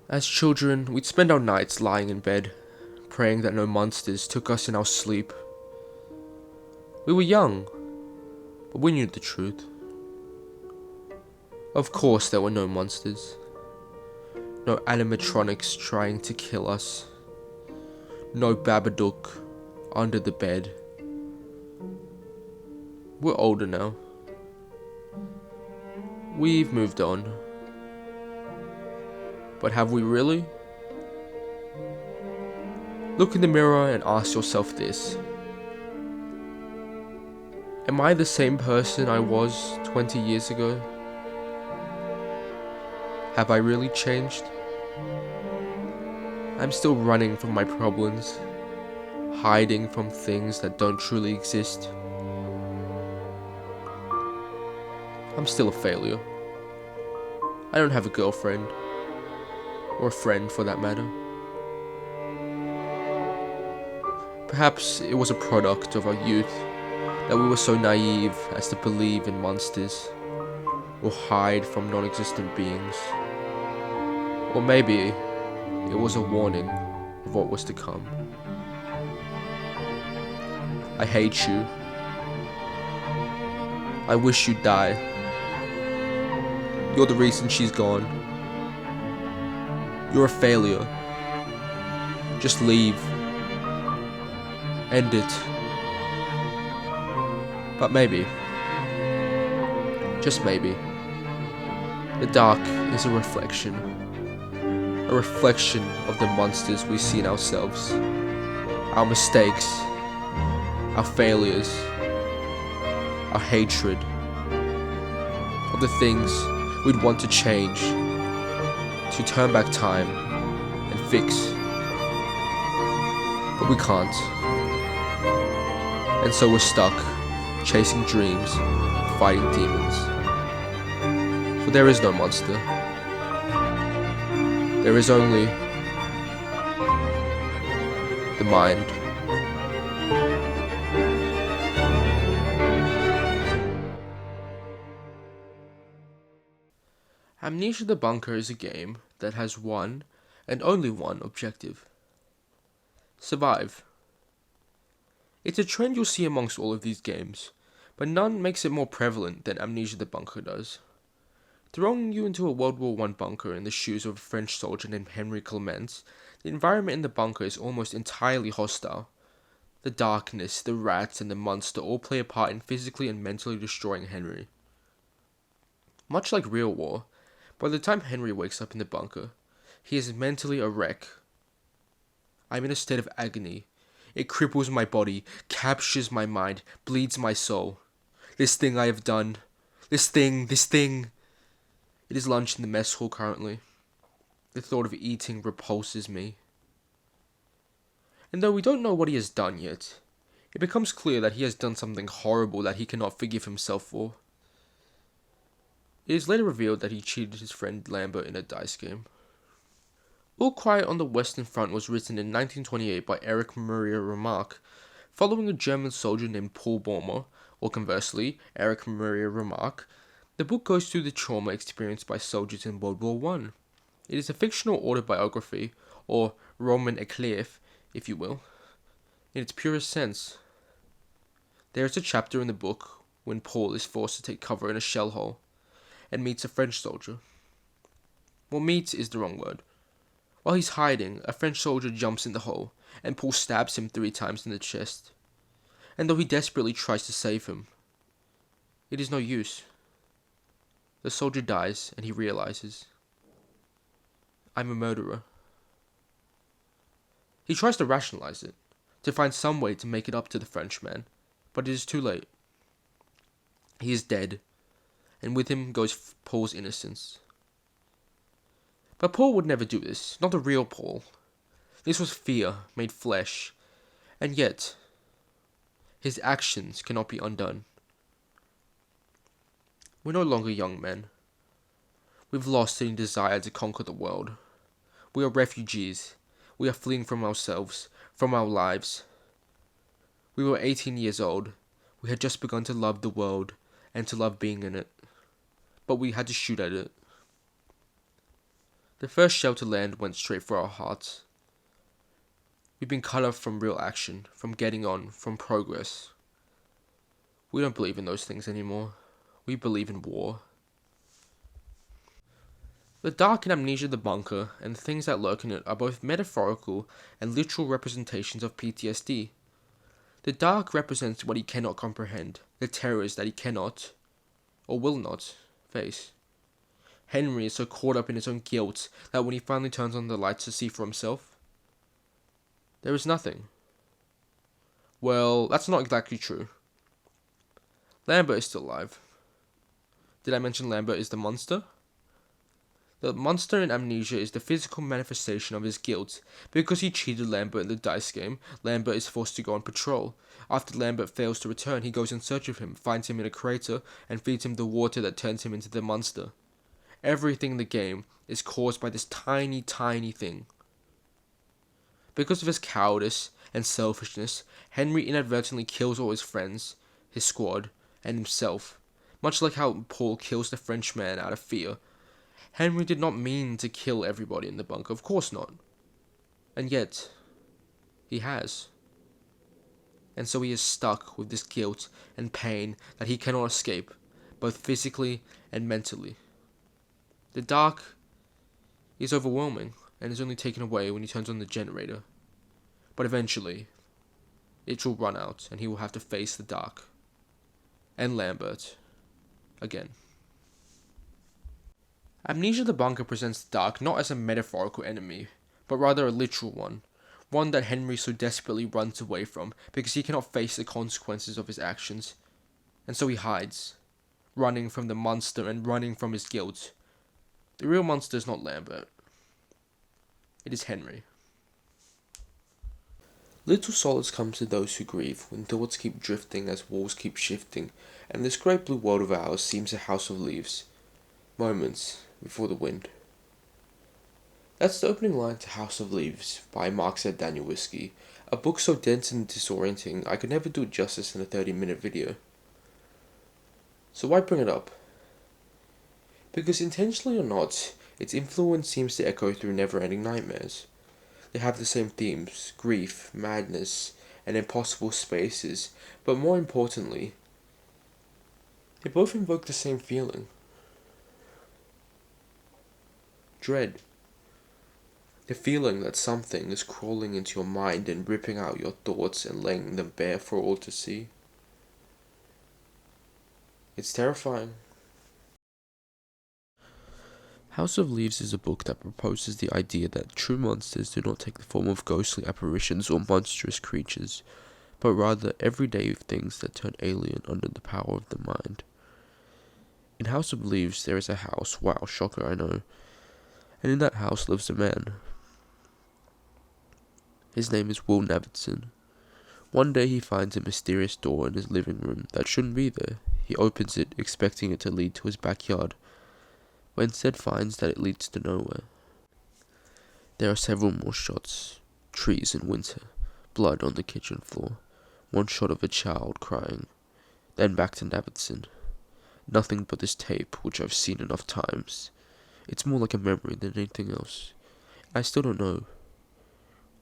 As children, we'd spend our nights lying in bed, praying that no monsters took us in our sleep. We were young, but we knew the truth. Of course there were no monsters. No animatronics trying to kill us. No Babadook under the bed. We're older now. We've moved on. But have we really? Look in the mirror and ask yourself this. Am I the same person I was 20 years ago? Have I really changed? I'm still running from my problems, hiding from things that don't truly exist. I'm still a failure. I don't have a girlfriend, or a friend for that matter. Perhaps it was a product of our youth that we were so naive as to believe in monsters, or hide from non-existent beings. Or maybe it was a warning of what was to come. I hate you. I wish you'd die. You're the reason she's gone. You're a failure. Just leave. End it. But maybe, just maybe, the dark is a reflection of the monsters we see in ourselves, our mistakes, our failures, our hatred, of the things we'd want to change, to turn back time and fix. But we can't. And so we're stuck, chasing dreams, fighting demons. For there is no monster. There is only the mind. Amnesia the Bunker is a game that has one, and only one, objective. Survive. It's a trend you'll see amongst all of these games, but none makes it more prevalent than Amnesia the Bunker does. Throwing you into a World War I bunker in the shoes of a French soldier named Henry Clements, the environment in the bunker is almost entirely hostile. The darkness, the rats, and the monster all play a part in physically and mentally destroying Henry. Much like real war, by the time Henry wakes up in the bunker, he is mentally a wreck. I'm in a state of agony. It cripples my body, captures my mind, bleeds my soul. This thing I have done. This thing. It is lunch in the mess hall currently. The thought of eating repulses me. And though we don't know what he has done yet, it becomes clear that he has done something horrible that he cannot forgive himself for. It is later revealed that he cheated his friend Lambert in a dice game. All Quiet on the Western Front was written in 1928 by Erich Maria Remarque, following a German soldier named Paul Bäumer, or conversely, Erich Maria Remarque. The book goes through the trauma experienced by soldiers in World War I. It is a fictional autobiography, or roman éclair, if you will, in its purest sense. There is a chapter in the book when Paul is forced to take cover in a shell hole, and meets a French soldier. Well, meets is the wrong word. While he's hiding, a French soldier jumps in the hole, and Paul stabs him 3 times in the chest. And though he desperately tries to save him, it is no use. The soldier dies, and he realizes, I'm a murderer. He tries to rationalize it, to find some way to make it up to the Frenchman, but it is too late. He is dead, and with him goes Paul's innocence. But Paul would never do this, not the real Paul. This was fear made flesh, and yet, his actions cannot be undone. We're no longer young men. We've lost any desire to conquer the world. We are refugees. We are fleeing from ourselves, from our lives. We were 18 years old. We had just begun to love the world and to love being in it. But we had to shoot at it. The first shell to land went straight for our hearts. We've been cut off from real action, from getting on, from progress. We don't believe in those things anymore. We believe in war. The dark in Amnesia the bunker and the things that lurk in it are both metaphorical and literal representations of PTSD. The dark represents what he cannot comprehend, the terrors that he cannot, or will not, face. Henry is so caught up in his own guilt that when he finally turns on the lights to see for himself, there is nothing. Well, that's not exactly true. Lambert is still alive. Did I mention Lambert is the monster? The monster in Amnesia is the physical manifestation of his guilt. Because he cheated Lambert in the dice game, Lambert is forced to go on patrol. After Lambert fails to return, he goes in search of him, finds him in a crater, and feeds him the water that turns him into the monster. Everything in the game is caused by this tiny, tiny thing. Because of his cowardice and selfishness, Henry inadvertently kills all his friends, his squad, and himself. Much like how Paul kills the Frenchman out of fear. Henry did not mean to kill everybody in the bunker, of course not. And yet, he has. And so he is stuck with this guilt and pain that he cannot escape, both physically and mentally. The dark is overwhelming and is only taken away when he turns on the generator. But eventually, it will run out and he will have to face the dark. And Lambert. Again. Amnesia the bunker presents the dark not as a metaphorical enemy, but rather a literal one. One that Henry so desperately runs away from because he cannot face the consequences of his actions. And so he hides, running from the monster and running from his guilt. The real monster is not Lambert. It is Henry. Little solace comes to those who grieve when thoughts keep drifting as walls keep shifting, and this great blue world of ours seems a house of leaves. Moments before the wind. That's the opening line to House of Leaves by Mark Z. Daniel Whiskey, a book so dense and disorienting I could never do it justice in a 30-minute video. So why bring it up? Because intentionally or not, its influence seems to echo through Neverending Nightmares. They have the same themes, grief, madness, and impossible spaces, but more importantly, they both invoke the same feeling. Dread. The feeling that something is crawling into your mind and ripping out your thoughts and laying them bare for all to see. It's terrifying. House of Leaves is a book that proposes the idea that true monsters do not take the form of ghostly apparitions or monstrous creatures, but rather everyday things that turn alien under the power of the mind. In House of Leaves there is a house, wow, shocker I know, and in that house lives a man. His name is Will Neverending. One day he finds a mysterious door in his living room that shouldn't be there. He opens it, expecting it to lead to his backyard, but instead finds that it leads to nowhere. There are several more shots. Trees in winter, blood on the kitchen floor, one shot of a child crying, then back to Neverending. Nothing but this tape, which I've seen enough times. It's more like a memory than anything else. I still don't know.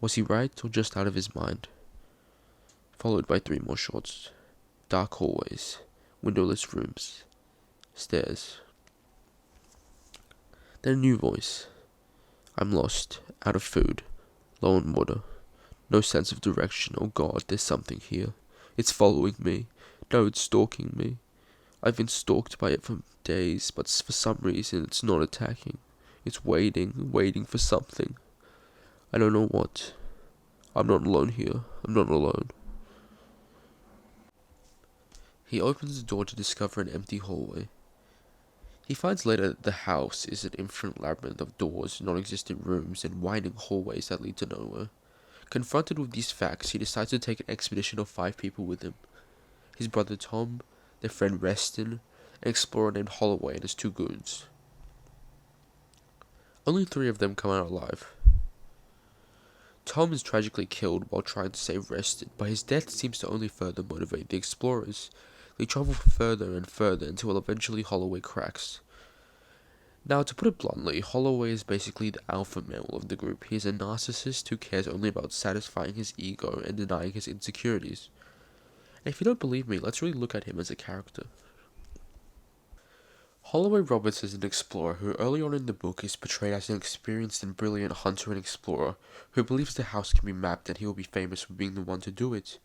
Was he right or just out of his mind? Followed by 3 more shots. Dark hallways, windowless rooms, stairs. Then a new voice. I'm lost, out of food, low on water. No sense of direction. Oh God, there's something here. It's following me. No, it's stalking me. I've been stalked by it for days, but for some reason it's not attacking. It's waiting for something. I don't know what. I'm not alone here. I'm not alone. He opens the door to discover an empty hallway. He finds later that the house is an infinite labyrinth of doors, non-existent rooms, and winding hallways that lead to nowhere. Confronted with these facts, he decides to take an expedition of 5 people with him. His brother Tom, their friend Reston, an explorer named Holloway, and his 2 goons. Only 3 of them come out alive. Tom is tragically killed while trying to save Reston, but his death seems to only further motivate the explorers. They travel further and further until eventually Holloway cracks. Now, to put it bluntly, Holloway is basically the alpha male of the group. He is a narcissist who cares only about satisfying his ego and denying his insecurities. And if you don't believe me, let's really look at him as a character. Holloway Roberts is an explorer who early on in the book is portrayed as an experienced and brilliant hunter and explorer who believes the house can be mapped and he will be famous for being the one to do it.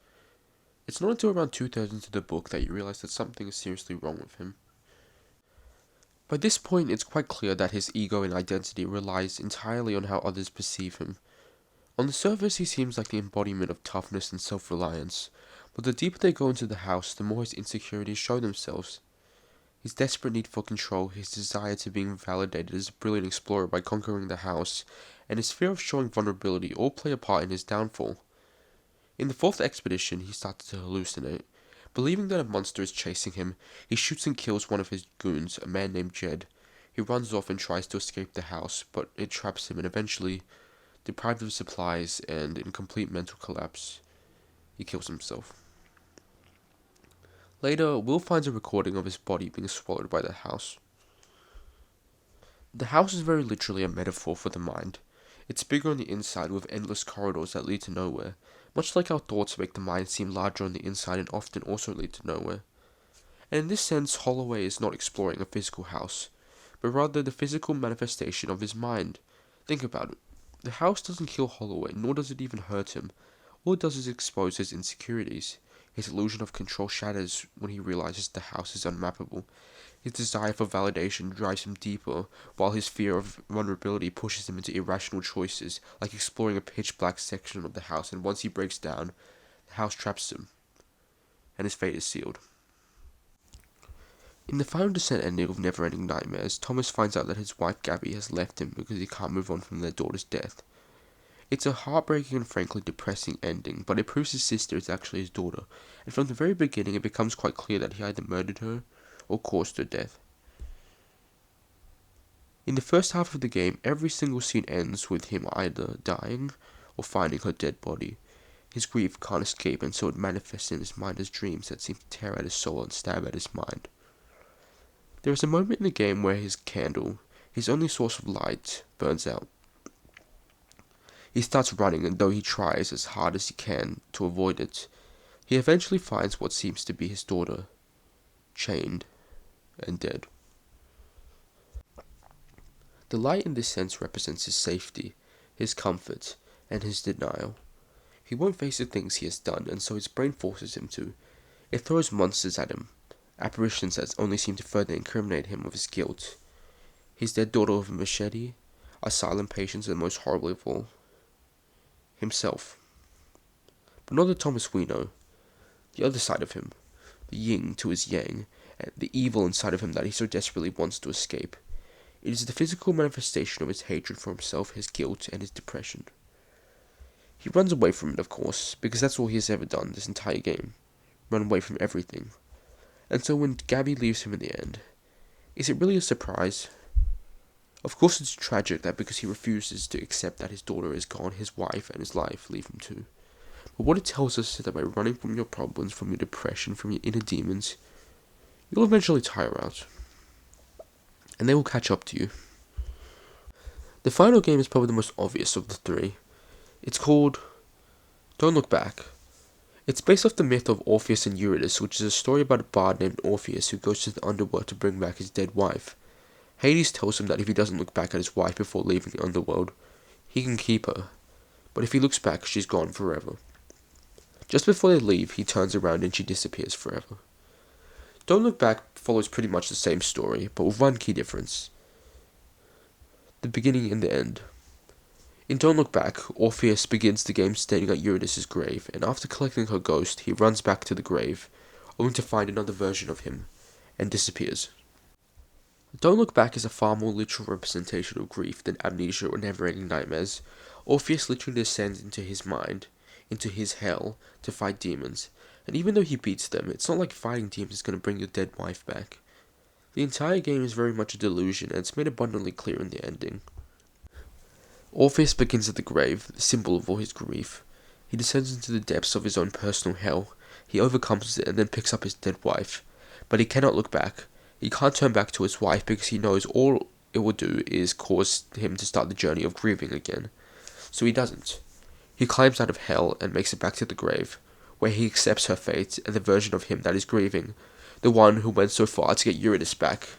It's not until around 2000 into the book that you realize that something is seriously wrong with him. By this point, it's quite clear that his ego and identity relies entirely on how others perceive him. On the surface, he seems like the embodiment of toughness and self-reliance, but the deeper they go into the house, the more his insecurities show themselves. His desperate need for control, his desire to being validated as a brilliant explorer by conquering the house, and his fear of showing vulnerability all play a part in his downfall. In the fourth expedition, he starts to hallucinate. Believing that a monster is chasing him, he shoots and kills one of his goons, a man named Jed. He runs off and tries to escape the house, but it traps him and eventually, deprived of supplies and in complete mental collapse, he kills himself. Later, Will finds a recording of his body being swallowed by the house. The house is very literally a metaphor for the mind. It's bigger on the inside with endless corridors that lead to nowhere, much like our thoughts make the mind seem larger on the inside and often also lead to nowhere. And in this sense, Holloway is not exploring a physical house, but rather the physical manifestation of his mind. Think about it. The house doesn't kill Holloway, nor does it even hurt him. All it does is expose his insecurities. His illusion of control shatters when he realizes the house is unmappable. His desire for validation drives him deeper, while his fear of vulnerability pushes him into irrational choices, like exploring a pitch-black section of the house, and once he breaks down, the house traps him, and his fate is sealed. In the final descent ending of Neverending Nightmares, Thomas finds out that his wife Gabby has left him because he can't move on from their daughter's death. It's a heartbreaking and frankly depressing ending, but it proves his sister is actually his daughter, and from the very beginning it becomes quite clear that he either murdered her or caused her death. In the first half of the game, every single scene ends with him either dying or finding her dead body. His grief can't escape, and so it manifests in his mind as dreams that seem to tear at his soul and stab at his mind. There is a moment in the game where his candle, his only source of light, burns out. He starts running, and though he tries as hard as he can to avoid it, he eventually finds what seems to be his daughter, chained and dead. The light in this sense represents his safety, his comfort, and his denial. He won't face the things he has done, and so his brain forces him to. It throws monsters at him, apparitions that only seem to further incriminate him of his guilt. His dead daughter with a machete, a silent patient, and most horribly of all, himself. But not the Thomas we know. The other side of him, the yin to his yang, and the evil inside of him that he so desperately wants to escape. It is the physical manifestation of his hatred for himself, his guilt, and his depression. He runs away from it, of course, because that's all he has ever done this entire game. Run away from everything. And so when Gabby leaves him in the end, is it really a surprise? Of course it's tragic that because he refuses to accept that his daughter is gone, his wife and his life leave him too. But what it tells us is that by running from your problems, from your depression, from your inner demons, you'll eventually tire out. And they will catch up to you. The final game is probably the most obvious of the three. It's called Don't Look Back. It's based off the myth of Orpheus and Eurydice, which is a story about a bard named Orpheus who goes to the underworld to bring back his dead wife. Hades tells him that if he doesn't look back at his wife before leaving the underworld, he can keep her. But if he looks back, she's gone forever. Just before they leave, he turns around and she disappears forever. Don't Look Back follows pretty much the same story, but with one key difference. The beginning and the end. In Don't Look Back, Orpheus begins the game standing at Eurydice's grave, and after collecting her ghost, he runs back to the grave, only to find another version of him, and disappears. Don't Look Back is a far more literal representation of grief than Amnesia or Neverending Nightmares. Orpheus literally descends into his mind, into his hell, to fight demons, and even though he beats them, it's not like fighting demons is going to bring your dead wife back. The entire game is very much a delusion, and it's made abundantly clear in the ending. Orpheus begins at the grave, the symbol of all his grief. He descends into the depths of his own personal hell. He overcomes it and then picks up his dead wife. But he cannot look back. He can't turn back to his wife because he knows all it will do is cause him to start the journey of grieving again. So he doesn't. He climbs out of hell and makes it back to the grave, where he accepts her fate and the version of him that is grieving, the one who went so far to get Uranus back,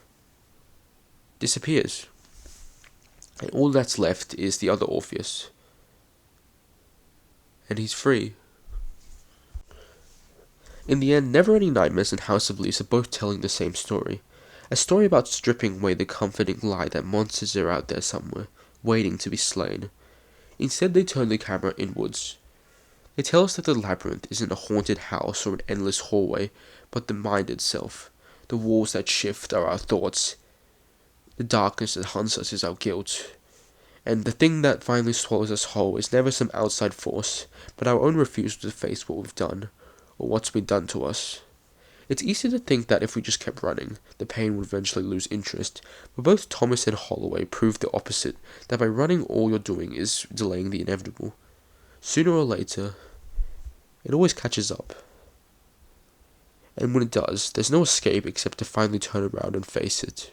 disappears. And all that's left is the other Orpheus. And he's free. In the end, Neverending Nightmares and House of Leaves are both telling the same story. A story about stripping away the comforting lie that monsters are out there somewhere, waiting to be slain. Instead, they turn the camera inwards. They tell us that the labyrinth isn't a haunted house or an endless hallway, but the mind itself. The walls that shift are our thoughts. The darkness that hunts us is our guilt. And the thing that finally swallows us whole is never some outside force, but our own refusal to face what we've done, or what's been done to us. It's easy to think that if we just kept running, the pain would eventually lose interest, but both Thomas and Holloway prove the opposite, that by running all you're doing is delaying the inevitable. Sooner or later, it always catches up. And when it does, there's no escape except to finally turn around and face it.